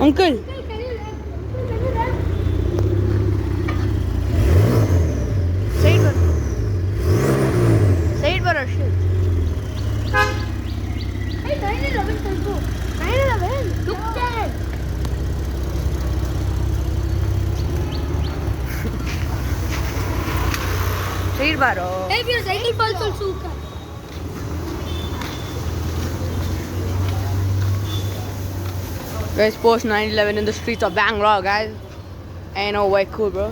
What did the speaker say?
Uncle. Side बर. Side बर असेल. Hey, 9/11 चलतो. 9/11. Look there. Side बर. Hey, wir cycle falls also. Guys, post 9/11 in the streets of Bangalore, guys. Ain't no way cool, bro.